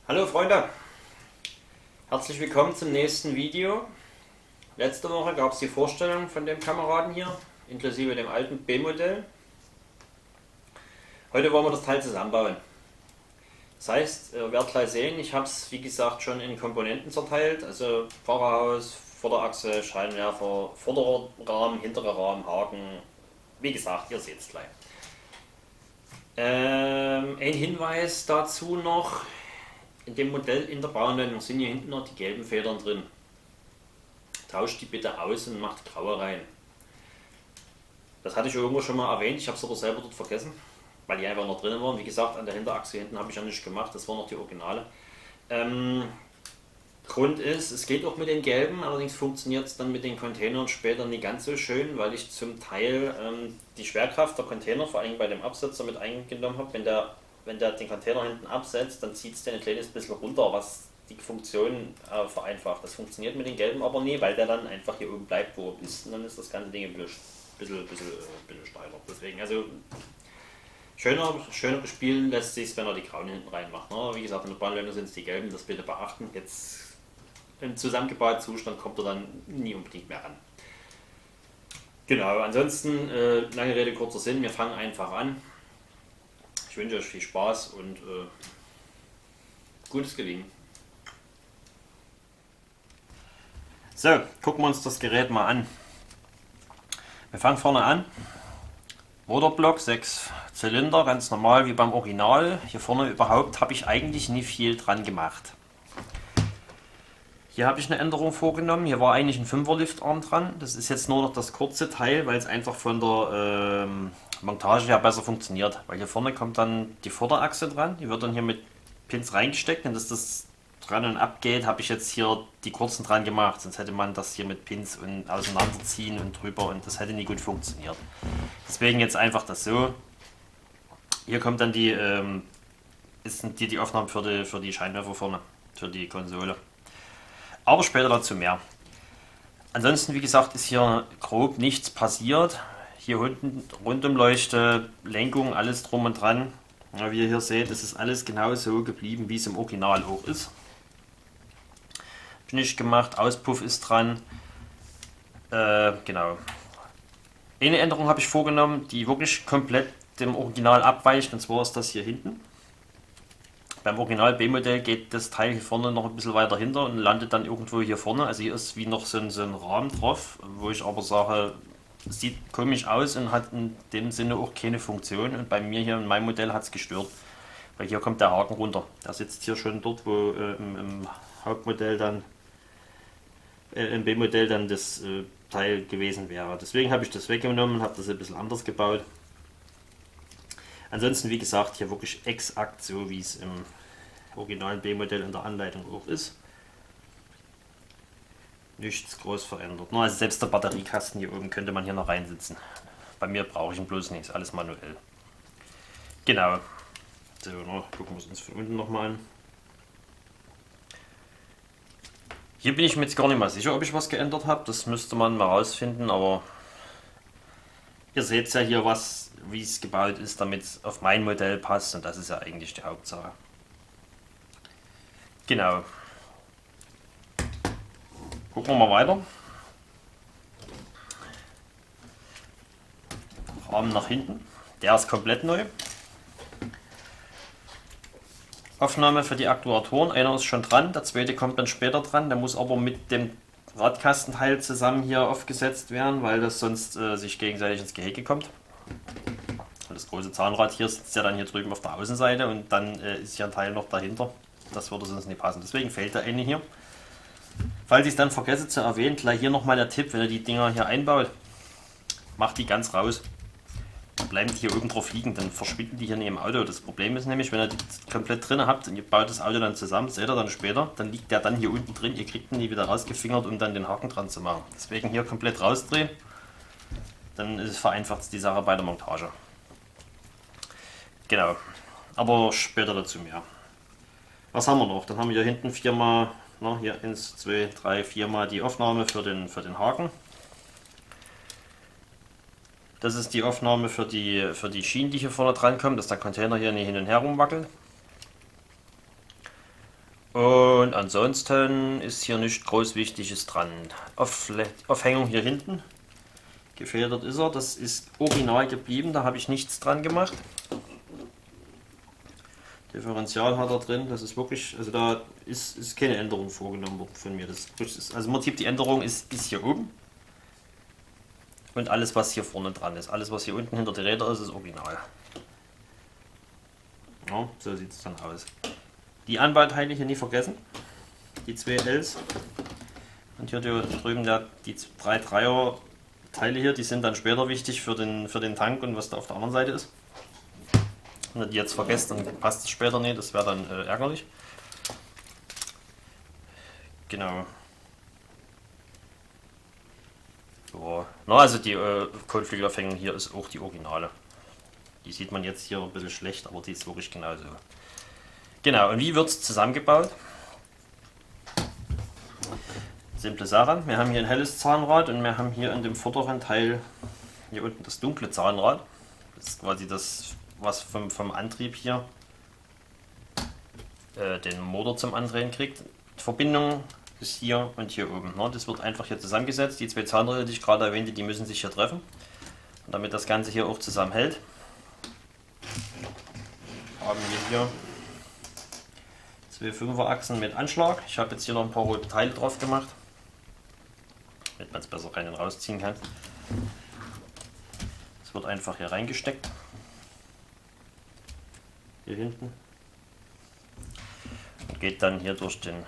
Hallo Freunde, herzlich willkommen zum nächsten Video. Letzte Woche gab es die Vorstellung von dem Kameraden hier, inklusive dem alten B-Modell. Heute wollen wir das Teil zusammenbauen. Das heißt, ihr werdet gleich sehen, ich habe es wie gesagt schon in Komponenten zerteilt, also Fahrerhaus, Vorderachse, Scheinwerfer, Vorderrahmen, hinterer Rahmen, Haken. Wie gesagt, ihr seht es gleich. Ein Hinweis dazu noch, in dem Modell in der Bauanleitung sind hier hinten noch die gelben Federn drin. Tauscht die bitte aus und macht graue rein. Das hatte ich irgendwo schon mal erwähnt, ich habe es aber selber dort vergessen, weil die einfach noch drin waren. Wie gesagt, an der Hinterachse hinten habe ich ja nichts gemacht, das waren noch die Originale. Grund ist, es geht auch mit den gelben, allerdings funktioniert es dann mit den Containern später nicht ganz so schön, weil ich zum Teil die Schwerkraft der Container, vor allem bei dem Absetzer, mit eingenommen habe. Wenn der den Container hinten absetzt, dann zieht es den ein kleines bisschen runter, was die Funktion vereinfacht. Das funktioniert mit den gelben aber nie, weil der dann einfach hier oben bleibt, wo er ist. Und dann ist das ganze Ding ein bisschen steiler. Deswegen, also schöner spielen lässt sich wenn er die grauen hinten reinmacht. Ne? Wie gesagt, in der Bahnländer sind es die gelben, das bitte beachten. Jetzt im zusammengebauten Zustand kommt er dann nie unbedingt mehr ran. Genau, ansonsten, lange Rede, kurzer Sinn, wir fangen einfach an. Ich wünsche euch viel Spaß und gutes Gelingen. So, gucken wir uns das Gerät mal an. Wir fangen vorne an. Motorblock, 6 Zylinder, ganz normal wie beim Original. Hier vorne überhaupt habe ich eigentlich nie viel dran gemacht. Hier habe ich eine Änderung vorgenommen. Hier war eigentlich ein 5er Liftarm dran. Das ist jetzt nur noch das kurze Teil, weil es einfach von der Montage her besser funktioniert. Weil hier vorne kommt dann die Vorderachse dran. Die wird dann hier mit Pins reingesteckt. Und dass das dran und abgeht, habe ich jetzt hier die kurzen dran gemacht. Sonst hätte man das hier mit Pins und auseinanderziehen und drüber und das hätte nie gut funktioniert. Deswegen jetzt einfach das so. Hier kommt dann die Aufnahme für die Scheinwerfer vorne, für die Konsole. Aber später dazu mehr. Ansonsten, wie gesagt, ist hier grob nichts passiert. Hier unten Rundumleuchte, Lenkung, alles drum und dran. Ja, wie ihr hier seht, ist es alles genau so geblieben, wie es im Original auch ist. Nicht gemacht, Auspuff ist dran. Genau. Eine Änderung habe ich vorgenommen, die wirklich komplett dem Original abweicht, und zwar ist das hier hinten. Beim Original B-Modell geht das Teil hier vorne noch ein bisschen weiter hinter und landet dann irgendwo hier vorne. Also hier ist wie noch so ein Rahmen drauf, wo ich aber sage, sieht komisch aus und hat in dem Sinne auch keine Funktion. Und bei mir hier in meinem Modell hat es gestört, weil hier kommt der Haken runter. Der sitzt hier schon dort, wo im Hauptmodell dann, im B-Modell dann das Teil gewesen wäre. Deswegen habe ich das weggenommen und habe das ein bisschen anders gebaut. Ansonsten, wie gesagt, hier wirklich exakt so, wie es im originalen B-Modell in der Anleitung auch ist. Nichts groß verändert. Nur also selbst der Batteriekasten hier oben könnte man hier noch reinsitzen. Bei mir brauche ich ihn bloß nicht, alles manuell. Genau. So, gucken wir es uns von unten nochmal an. Hier bin ich mir jetzt gar nicht mal sicher, ob ich was geändert habe. Das müsste man mal rausfinden, aber ihr seht ja hier, wie es gebaut ist, damit es auf mein Modell passt, und das ist ja eigentlich die Hauptsache. Genau. Gucken wir mal weiter. Rahmen nach hinten. Der ist komplett neu. Aufnahme für die Aktuatoren. Einer ist schon dran, der zweite kommt dann später dran. Der muss aber mit dem Radkastenteil zusammen hier aufgesetzt werden, weil das sonst sich gegenseitig ins Gehege kommt. Das große Zahnrad hier sitzt ja dann hier drüben auf der Außenseite und dann ist hier ein Teil noch dahinter. Das würde sonst nicht passen. Deswegen fehlt der eine hier. Falls ich es dann vergesse zu erwähnen, gleich hier nochmal der Tipp, wenn ihr die Dinger hier einbaut, macht die ganz raus. Dann bleiben die hier oben drauf liegen, dann verschwinden die hier nicht im Auto. Das Problem ist nämlich, wenn ihr die komplett drin habt und ihr baut das Auto dann zusammen, seht ihr dann später, dann liegt der dann hier unten drin, ihr kriegt ihn nie wieder rausgefingert, um dann den Haken dran zu machen. Deswegen hier komplett rausdrehen, dann vereinfacht es die Sache bei der Montage. Genau, aber später dazu mehr. Was haben wir noch? Dann haben wir hier hinten viermal, hier 1, 2, 3, 4 mal die Aufnahme für den Haken. Das ist die Aufnahme für die Schienen, die hier vorne dran kommen, dass der Container hier nicht hin und her rumwackelt. Und ansonsten ist hier nichts groß Wichtiges dran. Aufhängung hier hinten. Gefedert ist er. Das ist original geblieben. Da habe ich nichts dran gemacht. Differential hat er drin. Das ist wirklich, also da ist keine Änderung vorgenommen worden von mir. Also im Prinzip die Änderung ist hier oben. Und alles was hier vorne dran ist. Alles was hier unten hinter den Rädern ist original. Ja, so sieht es dann aus. Die Anbauteile hier nie vergessen. Die 2 Ls. Und hier drüben die 3 Dreier Teile hier, die sind dann später wichtig für den Tank und was da auf der anderen Seite ist. Wenn ihr die jetzt vergesst, dann passt es später nicht, das wäre dann ärgerlich. Genau. So. Na, also die Kotflügelaufhängung hier ist auch die Originale. Die sieht man jetzt hier ein bisschen schlecht, aber die ist wirklich genauso. Genau, und wie wird es zusammengebaut? Simple Sache. Wir haben hier ein helles Zahnrad und wir haben hier in dem vorderen Teil hier unten das dunkle Zahnrad. Das ist quasi das, was vom Antrieb hier den Motor zum Andrehen kriegt. Die Verbindung ist hier und hier oben. Das wird einfach hier zusammengesetzt. Die 2 Zahnräder, die ich gerade erwähnte, die müssen sich hier treffen. Und damit das Ganze hier auch zusammenhält, haben wir hier 2 5er Achsen mit Anschlag. Ich habe jetzt hier noch ein paar rote Teile drauf gemacht, damit man es besser rein und rausziehen kann. Es wird einfach hier reingesteckt. Hier hinten. Und geht dann hier durch den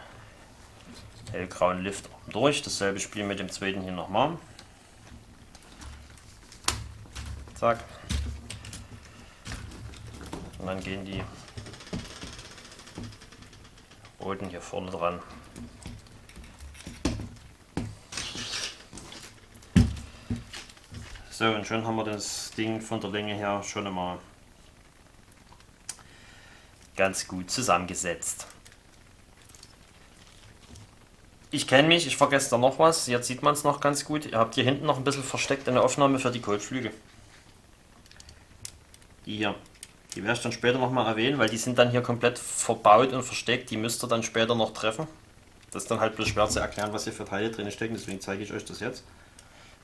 hellgrauen Lift durch. Dasselbe Spiel mit dem zweiten hier nochmal. Zack. Und dann gehen die roten hier vorne dran. So, und schon haben wir das Ding von der Länge her schon einmal ganz gut zusammengesetzt. Ich kenne mich, ich vergesse da noch was. Jetzt sieht man es noch ganz gut. Ihr habt hier hinten noch ein bisschen versteckt eine Aufnahme für die Kotflügel. Die hier. Die werde ich dann später nochmal erwähnen, weil die sind dann hier komplett verbaut und versteckt. Die müsst ihr dann später noch treffen. Das ist dann halt bloß schwer zu erklären, was hier für Teile drin stecken. Deswegen zeige ich euch das jetzt.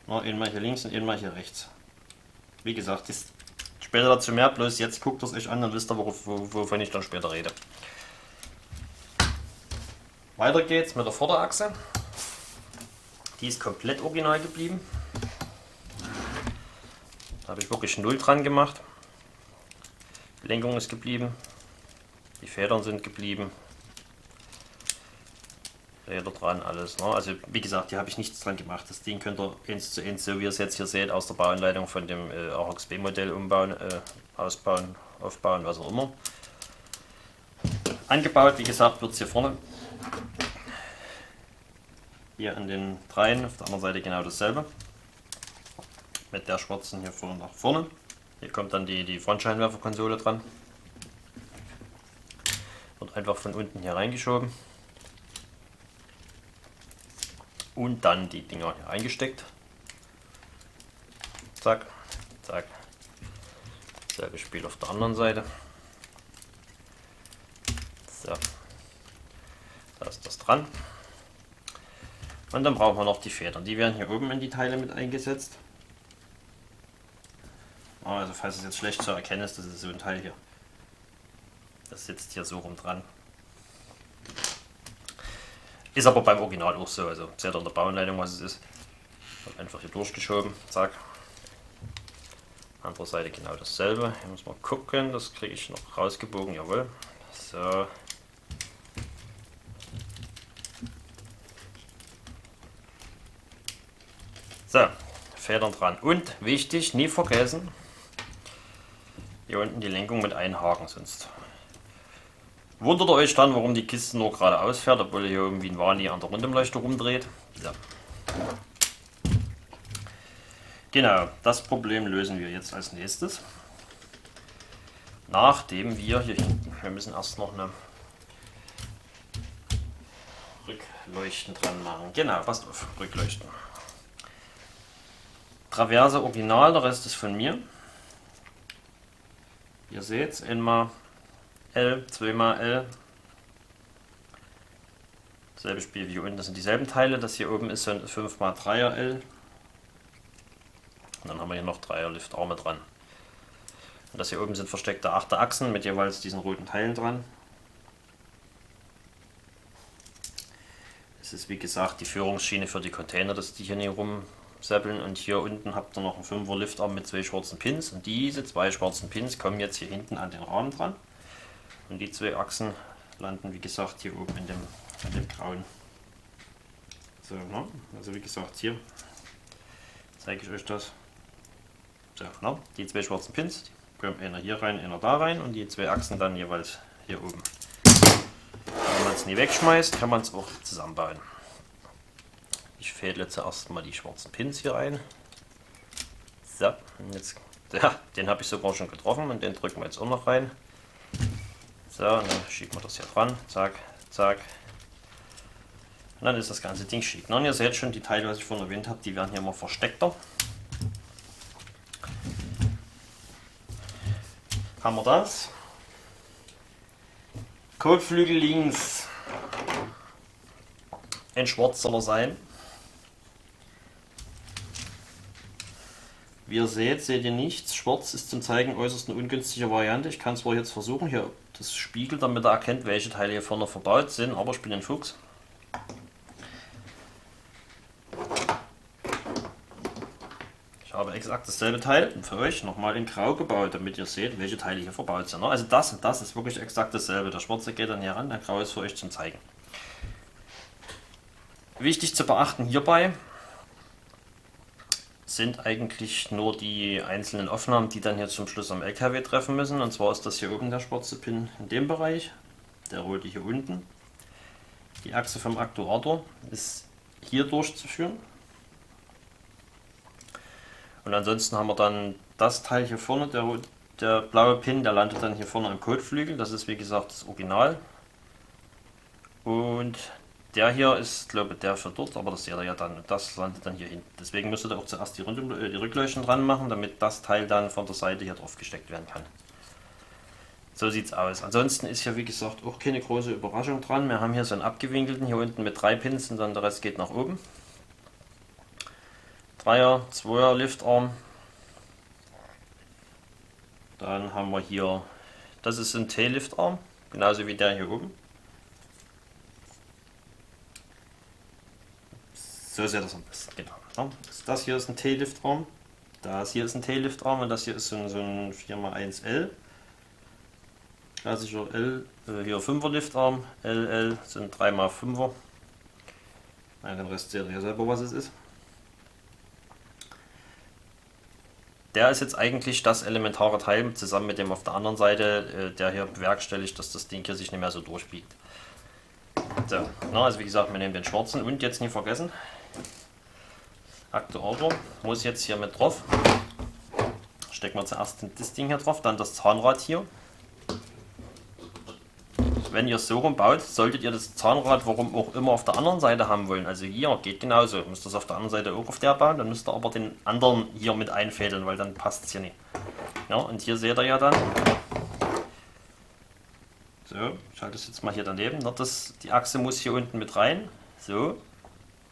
Nur einmal hier links und einmal hier rechts. Wie gesagt, später dazu mehr. Bloß jetzt guckt es euch an, dann wisst ihr, wovon ich dann später rede. Weiter geht's mit der Vorderachse. Die ist komplett original geblieben. Da habe ich wirklich 0 dran gemacht. Die Lenkung ist geblieben. Die Federn sind geblieben. Räder dran, alles. Ne? Also wie gesagt, hier habe ich nichts dran gemacht. Das Ding könnt ihr 1:1, so wie ihr es jetzt hier seht, aus der Bauanleitung von dem Arox B Modell umbauen, ausbauen, aufbauen, was auch immer. Angebaut, wie gesagt, wird es hier vorne. Hier an den dreien, auf der anderen Seite genau dasselbe. Mit der schwarzen hier vorne nach vorne. Hier kommt dann die Frontscheinwerferkonsole dran. Wird einfach von unten hier reingeschoben. Und dann die Dinger hier eingesteckt. Zack, zack. Selbe Spiel auf der anderen Seite. So. Da ist das dran. Und dann brauchen wir noch die Federn. Die werden hier oben in die Teile mit eingesetzt. Also falls es jetzt schlecht zu erkennen ist, das ist so ein Teil hier. Das sitzt hier so rum dran. Ist aber beim Original auch so. Also seht ihr in der Bauanleitung, was es ist. Wird einfach hier durchgeschoben. Zack. Andere Seite genau dasselbe. Hier muss man gucken. Das kriege ich noch rausgebogen. Jawohl. So. So. Federn dran. Und wichtig, nie vergessen. Hier unten die Lenkung mit einhaken, sonst wundert ihr euch dann, warum die Kiste nur geradeaus fährt, obwohl ihr hier irgendwie ein Wani an der Rundumleuchte rumdreht. So. Genau, das Problem lösen wir jetzt als nächstes. Nachdem wir hier hinten, wir müssen erst noch eine Rückleuchten dran machen. Genau, passt auf, Rückleuchten. Traverse original, der Rest ist von mir. Ihr seht es, einmal L, zweimal L. Selbe Spiel wie hier unten, das sind dieselben Teile. Das hier oben ist so ein 5x3er L. Und dann haben wir hier noch 3er Liftarme dran. Und das hier oben sind versteckte 8er Achsen mit jeweils diesen roten Teilen dran. Das ist wie gesagt die Führungsschiene für die Container, dass die hier nicht rumsäppeln. Und hier unten habt ihr noch einen 5er Liftarm mit 2 schwarzen Pins. Und diese 2 schwarzen Pins kommen jetzt hier hinten an den Rahmen dran. Und die 2 Achsen landen wie gesagt hier oben in dem grauen. So, ne? Also wie gesagt hier zeige ich euch das. So, ne? Die 2 schwarzen Pins, die kommen einer hier rein, einer da rein und die 2 Achsen dann jeweils hier oben. Wenn man es nie wegschmeißt, kann man es auch zusammenbauen. Ich fädle zuerst mal die schwarzen Pins hier ein. So, und jetzt, ja, den habe ich sogar schon getroffen und den drücken wir jetzt auch noch rein. So, und dann schieben wir das hier dran, zack, zack. Und dann ist das ganze Ding schick. Und ihr seht schon, die Teile, was ich vorhin erwähnt habe, die werden hier immer versteckter. Haben wir das. Kotflügel links. In schwarz soll er sein. Wie ihr seht ihr nichts. Schwarz ist zum Zeigen äußerst eine ungünstige Variante. Ich kann zwar jetzt versuchen, hier das Spiegel, damit er erkennt, welche Teile hier vorne verbaut sind, aber ich bin ein Fuchs. Ich habe exakt dasselbe Teil für euch nochmal in Grau gebaut, damit ihr seht, welche Teile hier verbaut sind. Also das und das ist wirklich exakt dasselbe. Der schwarze geht dann hier ran, der graue ist für euch zum Zeigen. Wichtig zu beachten hierbei sind eigentlich nur die einzelnen Aufnahmen, die dann hier zum Schluss am LKW treffen müssen. Und zwar ist das hier oben der schwarze Pin in dem Bereich, der rote hier unten. Die Achse vom Aktuator ist hier durchzuführen. Und ansonsten haben wir dann das Teil hier vorne, der blaue Pin, der landet dann hier vorne am Kotflügel. Das ist wie gesagt das Original. Und der hier ist, glaube ich, der für dort, aber das seht ihr ja dann. Und das landet dann hier hinten. Deswegen müsstet ihr auch zuerst die Rückleuchten dran machen, damit das Teil dann von der Seite hier drauf gesteckt werden kann. So sieht es aus. Ansonsten ist hier wie gesagt auch keine große Überraschung dran. Wir haben hier so einen abgewinkelten, hier unten mit 3 Pins und dann der Rest geht nach oben. 3er, 2er Liftarm. Dann haben wir hier, das ist ein T-Liftarm, genauso wie der hier oben. So sieht das am besten, genau. Das hier ist ein T-Liftarm, das hier ist ein T-Liftarm und das hier ist so ein 4x1L. Klassischer L, hier 5er Liftarm, LL sind 3x5er. Den Rest seht ihr selber, was es ist. Der ist jetzt eigentlich das elementare Teil, zusammen mit dem auf der anderen Seite, der hier bewerkstelligt, dass das Ding hier sich nicht mehr so durchbiegt. So, also wie gesagt, wir nehmen den schwarzen und jetzt nicht vergessen, Aktuator muss jetzt hier mit drauf. Stecken wir zuerst das Ding hier drauf, dann das Zahnrad hier. Wenn ihr es so rumbaut, solltet ihr das Zahnrad, warum auch immer, auf der anderen Seite haben wollen. Also hier geht genauso. Ihr müsst das auf der anderen Seite auch auf der bauen, dann müsst ihr aber den anderen hier mit einfädeln, weil dann passt es hier nicht. Ja, und hier seht ihr ja dann. So, ich halte das jetzt mal hier daneben. Die Achse muss hier unten mit rein. So. Und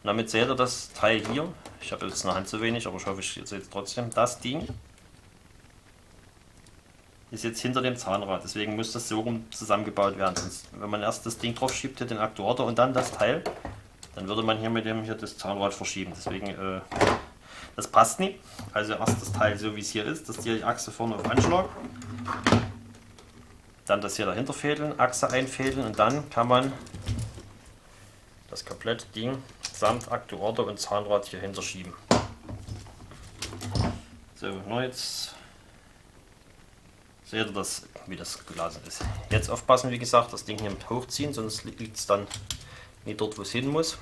damit seht ihr das Teil hier. Ich habe jetzt eine Hand zu wenig, aber ich hoffe, ihr seht es trotzdem. Das Ding ist jetzt hinter dem Zahnrad, deswegen muss das so rum zusammengebaut werden. Sonst, wenn man erst das Ding drauf schiebt, hier den Aktuator und dann das Teil, dann würde man hier mit dem hier das Zahnrad verschieben. Deswegen, das passt nicht. Also erst das Teil so wie es hier ist, dass die Achse vorne auf Anschlag, dann das hier dahinter fädeln, Achse einfädeln und dann kann man das komplette Ding samt Aktuator und Zahnrad hier hinter schieben. So, jetzt seht ihr das, wie das gelassen ist. Jetzt aufpassen, wie gesagt, das Ding hier mit hochziehen, sonst liegt es dann nicht dort, wo es hin muss.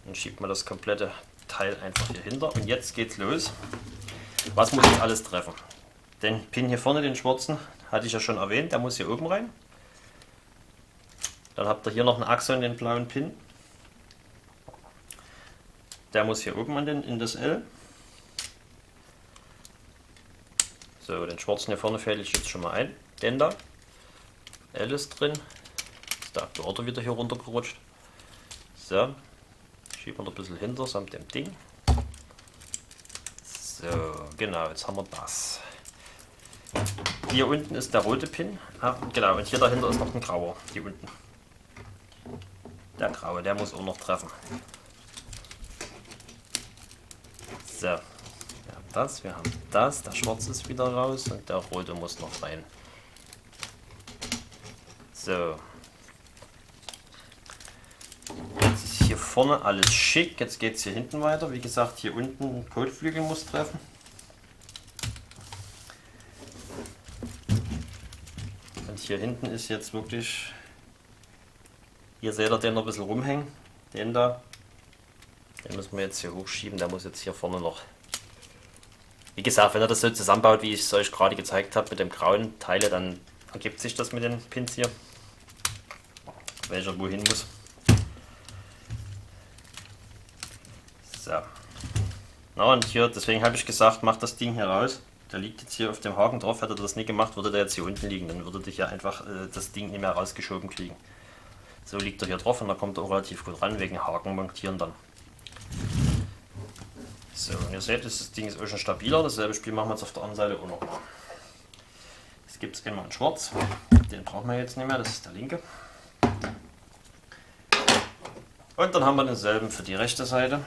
Dann schiebt man das komplette Teil einfach hier hinter und jetzt geht's los. Was muss ich alles treffen? Den Pin hier vorne, den schwarzen, hatte ich ja schon erwähnt, der muss hier oben rein. Dann habt ihr hier noch eine Achse in den blauen Pin. Der muss hier oben in das L. So, den schwarzen hier vorne fädel ich jetzt schon mal ein. Den da. L ist drin. Ist der Aktuator wieder hier runtergerutscht. So, schieben wir ein bisschen hinter samt dem Ding. So, genau, jetzt haben wir das. Hier unten ist der rote Pin. Ah, genau, und hier dahinter ist noch ein grauer. Hier unten. Der graue, der muss auch noch treffen. So, wir haben das, wir haben das. Der schwarze ist wieder raus und der rote muss noch rein. So. Jetzt ist hier vorne alles schick. Jetzt geht es hier hinten weiter. Wie gesagt, hier unten Kotflügel muss treffen. Und hier hinten ist jetzt wirklich... Hier seht ihr den noch ein bisschen rumhängen. Den da. Den müssen wir jetzt hier hochschieben. Der muss jetzt hier vorne noch... Wie gesagt, wenn ihr das so zusammenbaut, wie ich es euch gerade gezeigt habe, mit dem grauen Teile, dann ergibt sich das mit den Pins hier. Welcher wohin muss. So. Na und hier, deswegen habe ich gesagt, macht das Ding hier raus. Der liegt jetzt hier auf dem Haken drauf. Hätte er das nie gemacht, würde der jetzt hier unten liegen. Dann würde ich ja einfach das Ding nicht mehr rausgeschoben kriegen. So liegt er hier drauf und da kommt er auch relativ gut ran, wegen Haken montieren dann. So, und ihr seht, das Ding ist auch schon stabiler. Dasselbe Spiel machen wir jetzt auf der anderen Seite auch noch mal. Jetzt gibt es einmal in schwarz. Den brauchen wir jetzt nicht mehr, das ist der linke. Und dann haben wir denselben für die rechte Seite.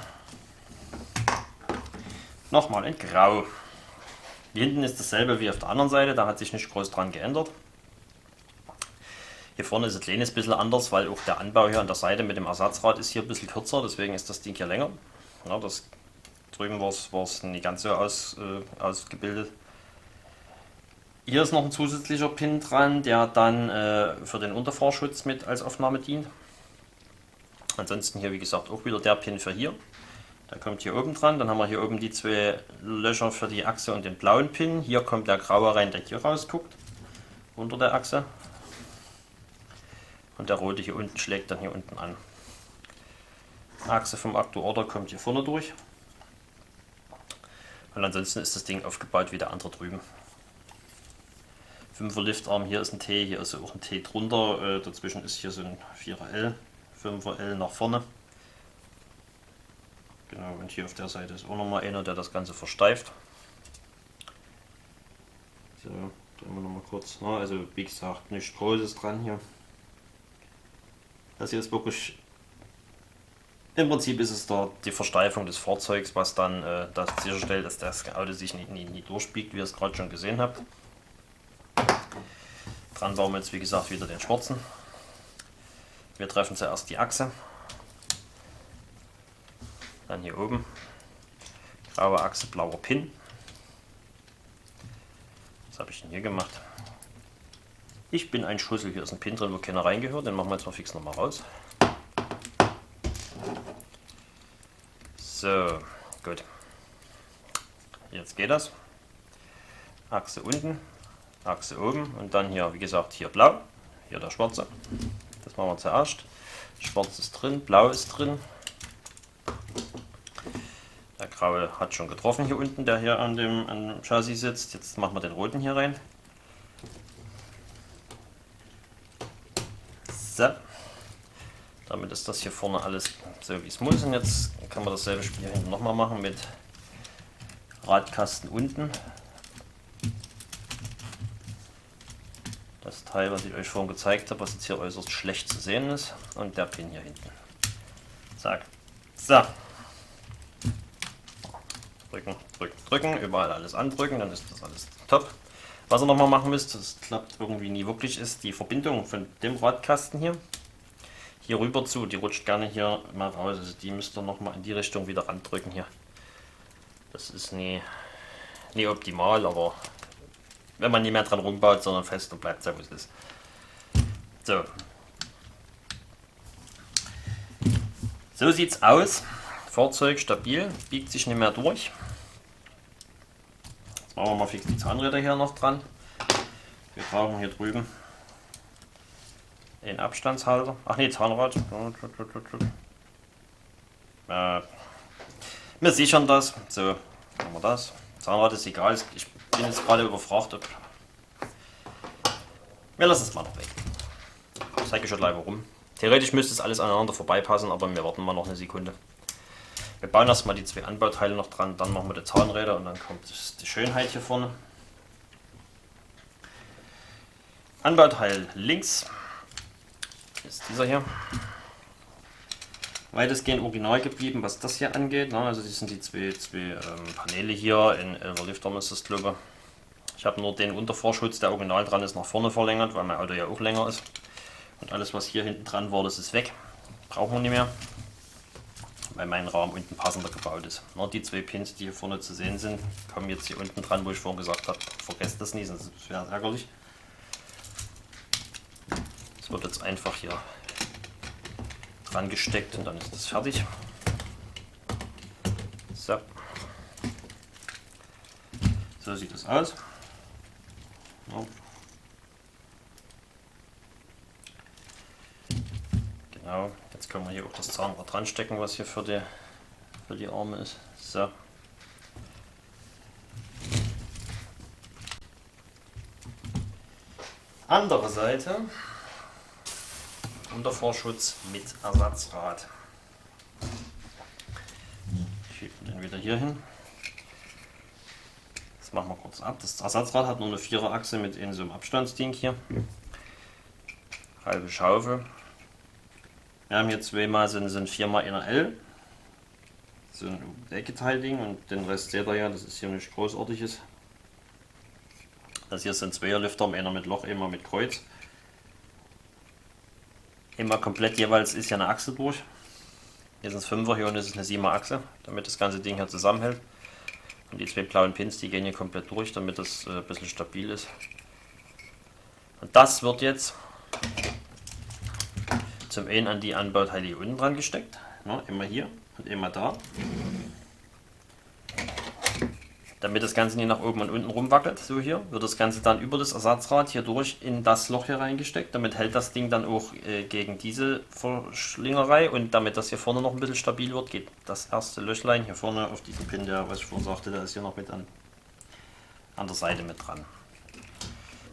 Nochmal in grau. Hier hinten ist dasselbe wie auf der anderen Seite, da hat sich nicht groß dran geändert. Hier vorne ist es ein kleines bisschen anders, weil auch der Anbau hier an der Seite mit dem Ersatzrad ist hier ein bisschen kürzer, deswegen ist das Ding hier länger. Ja, das drüben war es nicht ganz so ausgebildet. Hier ist noch ein zusätzlicher Pin dran, der dann für den Unterfahrschutz mit als Aufnahme dient. Ansonsten hier wie gesagt auch wieder der Pin für hier. Der kommt hier oben dran, dann haben wir hier oben die zwei Löcher für die Achse und den blauen Pin. Hier kommt der graue rein, der hier rausguckt, unter der Achse. Und der rote hier unten schlägt dann hier unten an. Die Achse vom Aktuator kommt hier vorne durch. Und ansonsten ist das Ding aufgebaut wie der andere drüben. 5er Liftarm, hier ist ein T, hier ist auch ein T drunter. Dazwischen ist hier so ein 4er L, 5er L nach vorne. Genau, und hier auf der Seite ist auch nochmal einer, der das Ganze versteift. So, drehen wir nochmal kurz. Na, also wie gesagt, nichts Großes dran hier. Das hier ist wirklich, im Prinzip ist es da die Versteifung des Fahrzeugs, was dann das sicherstellt, dass das Auto sich nie durchbiegt, wie ihr es gerade schon gesehen habt. Dran bauen wir jetzt wie gesagt wieder den schwarzen. Wir treffen zuerst die Achse. Dann hier oben. Graue Achse, blauer Pin. Was habe ich denn hier gemacht? Ich bin ein Schussel, hier ist ein Pin drin, wo keiner reingehört, den machen wir jetzt mal fix nochmal raus. So, gut. Jetzt geht das. Achse unten, Achse oben und dann hier, wie gesagt, hier blau, hier der schwarze. Das machen wir zuerst. Schwarz ist drin, blau ist drin. Der graue hat schon getroffen hier unten, der hier an dem Chassis sitzt. Jetzt machen wir den roten hier rein. So. Damit ist das hier vorne alles so wie es muss. Und jetzt kann man dasselbe Spiel hier hinten nochmal machen mit Radkasten unten. Das Teil, was ich euch vorhin gezeigt habe, was jetzt hier äußerst schlecht zu sehen ist. Und der Pin hier hinten. Zack. So. Drücken, drücken, drücken. Überall alles andrücken, dann ist das alles top. Was ihr nochmal machen müsst, das klappt irgendwie nie wirklich, ist die Verbindung von dem Radkasten hier rüber zu. Die rutscht gerne hier mal raus. Also die müsst ihr nochmal in die Richtung wieder randrücken hier. Das ist nie optimal, aber wenn man nicht mehr dran rumbaut, sondern fest und bleibt so, wie es ist. So. So sieht's aus. Fahrzeug stabil, biegt sich nicht mehr durch. Jetzt machen wir mal fix die Zahnräder hier noch dran. Wir brauchen hier drüben den Abstandshalter. Ach nee, Zahnrad. Wir sichern das. So, machen wir das. Zahnrad ist egal. Ich bin jetzt gerade überfragt. Wir lassen es mal noch weg. Ich zeige schon gleich warum. Theoretisch müsste es alles aneinander vorbeipassen, aber wir warten mal noch eine Sekunde. Wir bauen erstmal die 2 Anbauteile noch dran, dann machen wir die Zahnräder und dann kommt die Schönheit hier vorne. Anbauteil links ist dieser hier. Weitestgehend original geblieben, was das hier angeht. Also das sind die zwei Paneele hier, in der Liftarm ist das, glaube ich. Ich habe nur den Untervorschutz, der original dran ist, nach vorne verlängert, weil mein Auto ja auch länger ist. Und alles, was hier hinten dran war, das ist weg. Brauchen wir nicht mehr, weil mein Rahmen unten passender gebaut ist. Die 2 Pins, die hier vorne zu sehen sind, kommen jetzt hier unten dran, wo ich vorhin gesagt habe, vergesst das nicht, sonst wäre es ärgerlich. Das wird jetzt einfach hier dran gesteckt und dann ist das fertig. So. So sieht es aus. Ja. Genau, jetzt können wir hier auch das Zahnrad dran stecken, was hier für die Arme ist. So. Andere Seite. Untervorschutz mit Ersatzrad. Ich schiebe den wieder hier hin. Das machen wir kurz ab. Das Ersatzrad hat nur eine 4er Achse mit in so einem Abstandsding hier. Halbe Schaufel. Wir haben hier 2 mal sind 4 mal in L. So ein Decketeilding und den Rest seht ihr ja, das ist hier nichts Großartiges. Das hier sind 2er Liftarm, einer mit Loch, einer mit Kreuz. Immer komplett jeweils ist ja eine Achse durch. Hier sind es 5er, hier unten ist es eine 7er Achse, damit das ganze Ding hier zusammenhält. Und die 2 blauen Pins, die gehen hier komplett durch, damit das ein bisschen stabil ist. Und das wird jetzt zum einen an die Anbauteile hier unten dran gesteckt. Immer hier und immer da. Damit das Ganze nicht nach oben und unten rumwackelt, so hier, wird das Ganze dann über das Ersatzrad hier durch in das Loch hier reingesteckt. Damit hält das Ding dann auch gegen diese Verschlingerei und damit das hier vorne noch ein bisschen stabil wird, geht das erste Löchlein hier vorne auf diesen Pin, der, was ich vorhin sagte, der ist hier noch mit an der Seite mit dran.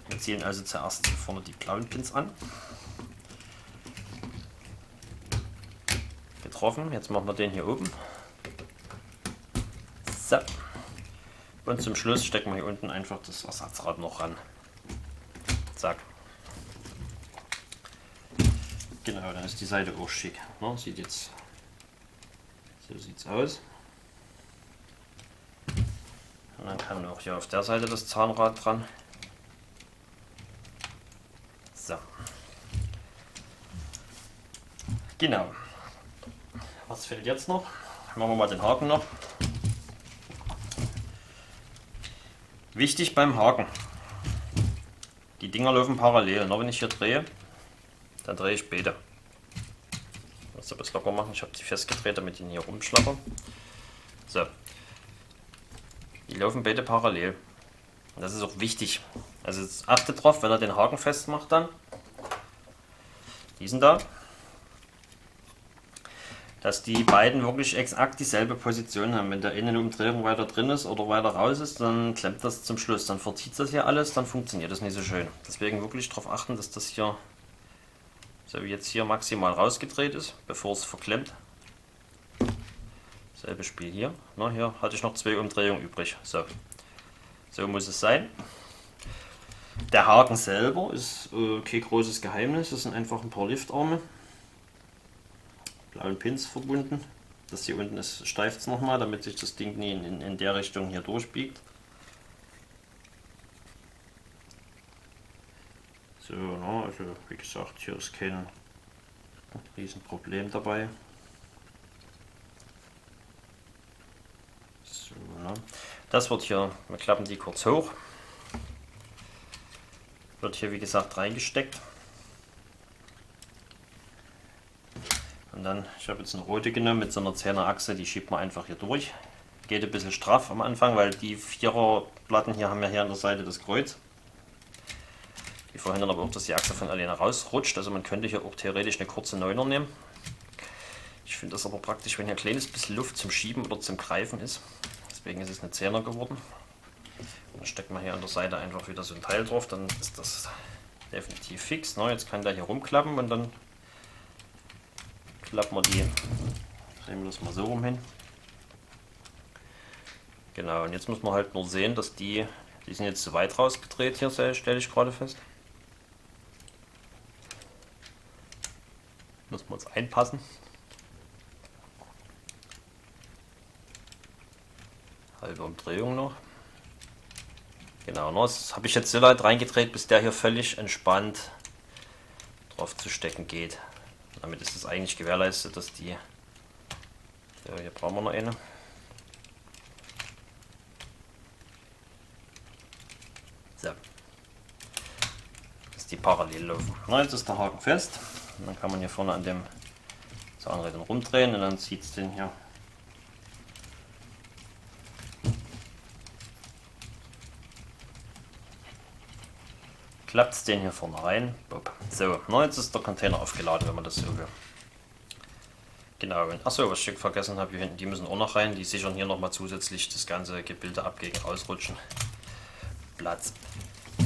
Wir ziehen also zuerst hier vorne die blauen Pins an. Getroffen, jetzt machen wir den hier oben. So. Und zum Schluss stecken wir hier unten einfach das Ersatzrad noch ran. Zack. Genau, dann ist die Seite auch schick. Sieht jetzt, so sieht's aus. Und dann kann auch hier auf der Seite das Zahnrad dran. So. Genau. Was fehlt jetzt noch? Machen wir mal den Haken noch. Wichtig beim Haken. Die Dinger laufen parallel. Wenn ich hier drehe, dann drehe ich beide. Ich muss das locker machen. Ich habe die festgedreht, damit die nicht hier rumschlappern. So. Die laufen beide parallel. Und das ist auch wichtig. Also jetzt achtet drauf, wenn er den Haken festmacht dann. Diesen da. Dass die beiden wirklich exakt dieselbe Position haben. Wenn der eine Umdrehung weiter drin ist oder weiter raus ist, dann klemmt das zum Schluss. Dann verzieht das hier alles, dann funktioniert das nicht so schön. Deswegen wirklich darauf achten, dass das hier, so wie jetzt hier, maximal rausgedreht ist, bevor es verklemmt. Selbe Spiel hier. Hier hatte ich noch 2 Umdrehungen übrig. So muss es sein. Der Haken selber ist kein großes Geheimnis. Das sind einfach ein paar Liftarme. Blauen Pins verbunden. Das hier unten ist steift es nochmal, damit sich das Ding nie in der Richtung hier durchbiegt. So, also wie gesagt, hier ist kein Riesenproblem dabei. So, das wird hier, wir klappen die kurz hoch. Wird hier wie gesagt reingesteckt. Und dann, ich habe jetzt eine rote genommen mit so einer 10er Achse, die schiebt man einfach hier durch. Geht ein bisschen straff am Anfang, weil die 4er Platten hier haben ja hier an der Seite das Kreuz. Die verhindern aber auch, dass die Achse von alleine rausrutscht. Also man könnte hier auch theoretisch eine kurze 9er nehmen. Ich finde das aber praktisch, wenn hier ein kleines bisschen Luft zum Schieben oder zum Greifen ist. Deswegen ist es eine 10er geworden. Dann steckt man hier an der Seite einfach wieder so ein Teil drauf, dann ist das definitiv fix. Jetzt kann der hier rumklappen und dann Klappen wir die, drehen wir das mal so rum hin. Genau, und jetzt muss man halt nur sehen, dass die sind jetzt zu weit rausgedreht hier, stelle ich gerade fest. Muss man uns einpassen. Halbe Umdrehung noch. Genau, das habe ich jetzt so weit reingedreht, bis der hier völlig entspannt drauf zu stecken geht. Damit ist es eigentlich gewährleistet, dass die... So, hier brauchen wir noch eine. So. Dass die parallel laufen. Na, jetzt ist der Haken fest. Und dann kann man hier vorne an dem Zahnrädern rumdrehen und dann zieht es den hier. Klappt es den hier vorne rein. Bob. So, na, jetzt ist der Container aufgeladen, wenn man das so will. Genau, achso, was ich vergessen habe, hier hinten, die müssen auch noch rein. Die sichern hier nochmal zusätzlich das ganze Gebilde ab gegen Ausrutschen. Platz.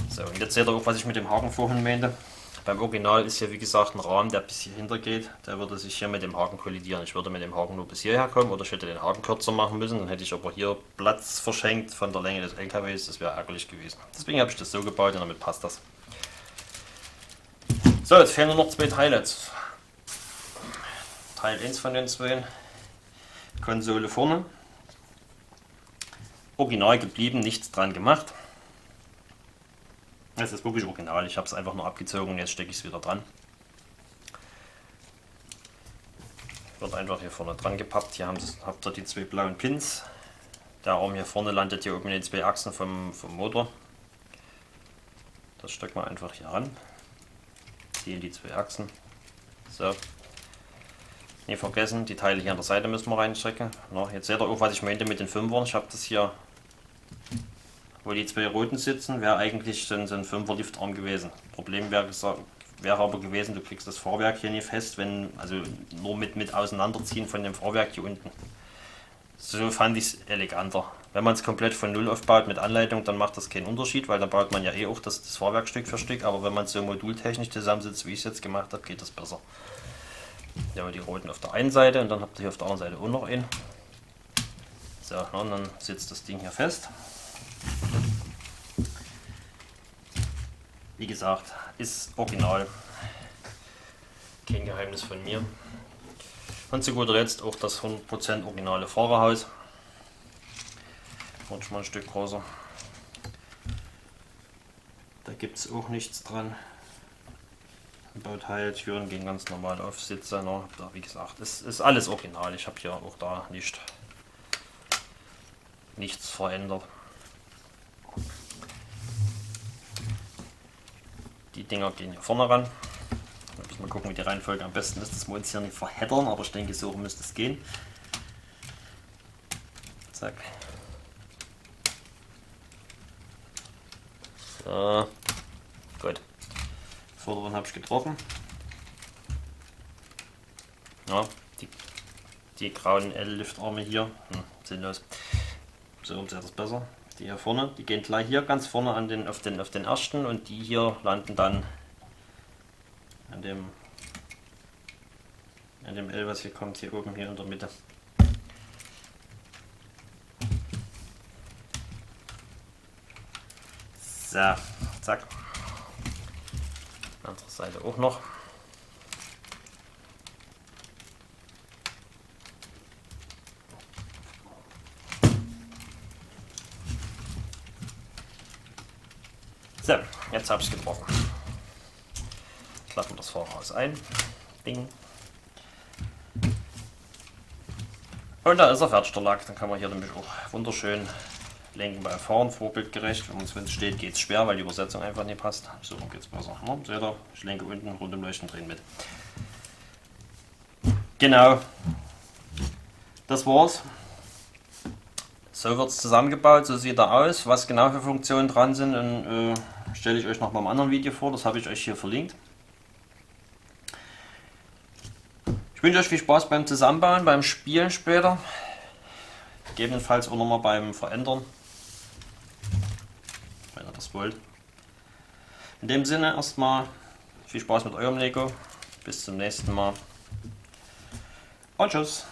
So, und jetzt seht ihr auch, was ich mit dem Haken vorhin meinte. Beim Original ist hier wie gesagt ein Rahmen, der bis hier hinter geht. Der würde sich hier mit dem Haken kollidieren. Ich würde mit dem Haken nur bis hierher kommen oder ich hätte den Haken kürzer machen müssen. Dann hätte ich aber hier Platz verschenkt von der Länge des LKWs. Das wäre ärgerlich gewesen. Deswegen habe ich das so gebaut und damit passt das. So, jetzt fehlen nur noch zwei Teile. Teil 1 von den zwei. Konsole vorne. Original geblieben, nichts dran gemacht. Das ist wirklich original, ich habe es einfach nur abgezogen und jetzt stecke ich es wieder dran. Wird einfach hier vorne dran gepappt. Hier habt ihr die zwei blauen Pins. Der Arm hier vorne landet hier oben in den zwei Achsen vom Motor. Das stecken wir einfach hier ran. Hier in die zwei Achsen. So. Nicht vergessen, die Teile hier an der Seite müssen wir reinstecken. Jetzt seht ihr auch, was ich meinte mit den Fünfern. Ich habe das hier, wo die zwei roten sitzen, wäre eigentlich so ein 5er Liftarm gewesen. Problem wäre aber gewesen, du kriegst das Fahrwerk hier nicht fest, also nur mit Auseinanderziehen von dem Fahrwerk hier unten. So fand ich es eleganter. Wenn man es komplett von Null aufbaut mit Anleitung, dann macht das keinen Unterschied, weil dann baut man ja auch das Fahrwerk Stück für Stück, aber wenn man es so modultechnisch zusammensitzt, wie ich es jetzt gemacht habe, geht das besser. Hier haben wir die roten auf der einen Seite und dann habt ihr hier auf der anderen Seite auch noch einen. So, und dann sitzt das Ding hier fest. Wie gesagt, ist original. Kein Geheimnis von mir. Und zu guter Letzt auch das 100% originale Fahrerhaus. Manchmal ein Stück größer. Da gibt es auch nichts dran. Bauteil, Türen gehen ganz normal auf, Sitze. Ne? Da, wie gesagt, es ist alles original. Ich habe hier auch da nichts verändert. Die Dinger gehen hier vorne ran. Da müssen wir gucken, wie die Reihenfolge am besten ist. Das muss uns hier nicht verheddern, aber ich denke, so müsste es gehen. Zack. So. Gut. Vorderen habe ich getroffen. Ja, die grauen L-Liftarme hier, sinnlos. So ist das besser. Die hier vorne, die gehen gleich hier ganz vorne auf den ersten und die hier landen dann an dem L, was hier kommt, hier oben hier in der Mitte. So, zack. Andere Seite auch noch. So, jetzt habe ich es getroffen. Klappen wir das Fahrerhaus ein. Ding. Und da ist er fertig, der Lack. Dann kann man hier nämlich auch wunderschön lenken beim Fahren, vorbildgerecht. Wenn es steht, geht es schwer, weil die Übersetzung einfach nicht passt. So geht es besser. Ne? Seht ihr, ich lenke unten rund um Leuchten drehen mit. Genau. Das war's. So wird es zusammengebaut, so sieht er aus. Was genau für Funktionen dran sind, stelle ich euch noch mal im anderen Video vor. Das habe ich euch hier verlinkt. Ich wünsche euch viel Spaß beim Zusammenbauen, beim Spielen später. Gegebenenfalls auch nochmal beim Verändern, wenn ihr das wollt. In dem Sinne erstmal viel Spaß mit eurem Lego. Bis zum nächsten Mal. Und tschüss.